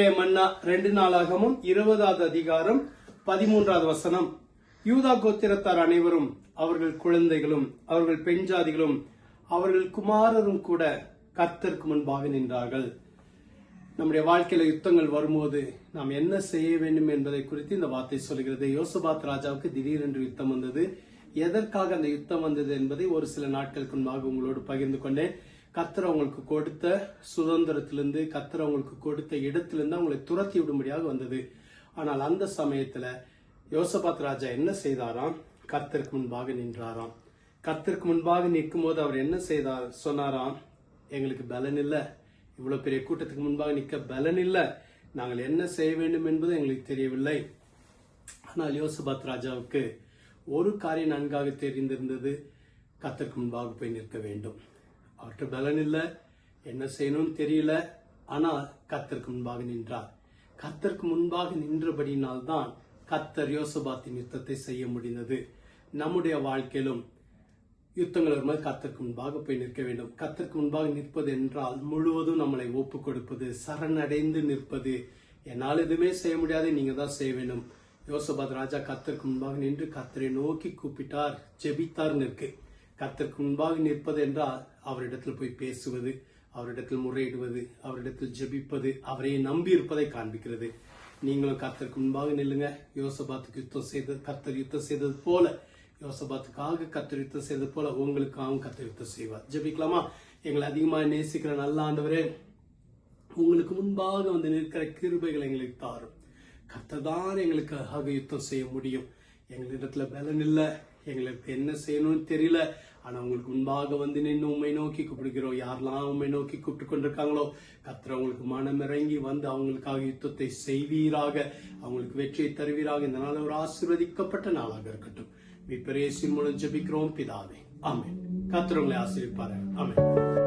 இன்றைய மன்னா 2 நாளாகமும் 20வது அதிகாரம் 13வது வசனம். யூதா கோத்திரத்தார் அனைவரும், அவர்கள் குழந்தைகளும், அவர்கள் பெண் ஜாதிகளும், அவர்கள் குமாரரும் கூட கர்த்தருக்கு முன்பாக நின்றார்கள். நம்முடைய வாழ்க்கையில யுத்தங்கள் வரும்போது நாம் என்ன செய்ய வேண்டும் என்பதை குறித்து இந்த வார்த்தை சொல்கிறது. யோசபாத் ராஜாவுக்கு திடீரென்று யுத்தம் வந்தது. எதற்காக அந்த யுத்தம் வந்தது என்பதை ஒரு சில நாட்களுக்கு முன்பாக உங்களோடு பகிர்ந்து கொண்டேன். கர்த்தர் அவங்களுக்கு கொடுத்த சுதந்திரத்திலிருந்து, கர்த்தர் அவங்களுக்கு கொடுத்த இடத்திலிருந்து அவங்களை துரத்தி விடும்படியாக வந்தது. ஆனால் அந்த சமயத்துல யோசபாத் ராஜா என்ன செய்தாராம்? கர்த்தருக்கு முன்பாக நின்றாராம். கர்த்தருக்கு முன்பாக நிற்கும் போது அவர் என்ன செய்தார்? சொன்னாராம், எங்களுக்கு பலன் இல்ல, இவ்வளவு பெரிய கூட்டத்துக்கு முன்பாக நிற்க பலன் இல்ல, நாங்கள் என்ன செய்ய வேண்டும் என்பது எங்களுக்கு தெரியவில்லை. ஆனால் யோசபாத் ராஜாவுக்கு ஒரு காரியம் நன்காக தெரிந்திருந்தது, கர்த்தருக்கு முன்பாக போய் நிற்க வேண்டும். அவர்கிட்ட பலன் இல்ல, என்ன செய்யணும்னு தெரியல, ஆனால் கர்த்தருக்கு முன்பாக நின்றார். கர்த்தருக்கு முன்பாக நின்றபடியினால்தான் கர்த்தர் யோசபாத்தின் யுத்தத்தை செய்ய முடிந்தது. நம்முடைய வாழ்க்கையிலும் யுத்தங்கள் வரும்போது கர்த்தருக்கு முன்பாக போய் நிற்க வேண்டும். கர்த்தருக்கு முன்பாக நிற்பது என்றால் முழுவதும் நம்மளை ஒப்பு கொடுப்பது, சரணடைந்து நிற்பது. என்னால் எதுவுமே செய்ய முடியாது, நீங்க தான் செய்ய வேண்டும். யோசபாத் ராஜா கர்த்தருக்கு முன்பாக நின்று கர்த்தரை நோக்கி கூப்பிட்டார், ஜெபித்தார். நிற்கு கர்த்தருக்கு முன்பாக நிற்பது என்றால் அவரிடத்தில் போய் பேசுவது, அவரிடத்தில் முறையிடுவது, அவரிடத்தில் ஜெபிப்பது, அவரை நம்பி இருப்பதை காண்பிக்கிறது. நீங்களும் கர்த்தருக்கு முன்பாக நில்லுங்க. யோசபாத்துக்கு கர்த்தர் யுத்தம் செய்தது போல, யோசபாத்துக்காக கர்த்தர் யுத்தம் செய்தது போல உங்களுக்காகவும் கர்த்தர் யுத்தம் செய்வார். ஜெபிக்கலாமா? எங்களை அதிகமாக நேசிக்கிற நல்ல ஆண்டவரே, உங்களுக்கு முன்பாக வந்து நிற்கிற கிருபைகளை எங்களுக்கு தாரும். கர்த்தர் தான் எங்களுக்காக யுத்தம் செய்ய முடியும். எங்களிடத்துல பலன் இல்ல, எங்களுக்கு என்ன செய்யணும்னு தெரியல, ஆனா உங்களுக்கு முன்பாக வந்து நின்று உண்மை நோக்கி கூப்பிடுகிறோம். யாரெல்லாம் உண்மை நோக்கி கூப்பிட்டு கொண்டிருக்காங்களோ கர்த்தர் அவங்களுக்கு மனமிறங்கி வந்து அவங்களுக்காக யுத்தத்தை செய்வீராக, அவங்களுக்கு வெற்றியை தருவீராக. இந்த நாள் ஒரு ஆசீர்வதிக்கப்பட்ட நாளாக இருக்கட்டும். மீட்பர் இயேசுவின் மூலம் ஜெபிக்கிறோம் பிதாவே, ஆமென். கர்த்தர் உங்களை ஆசீர்வதிப்பாராக. ஆமென்.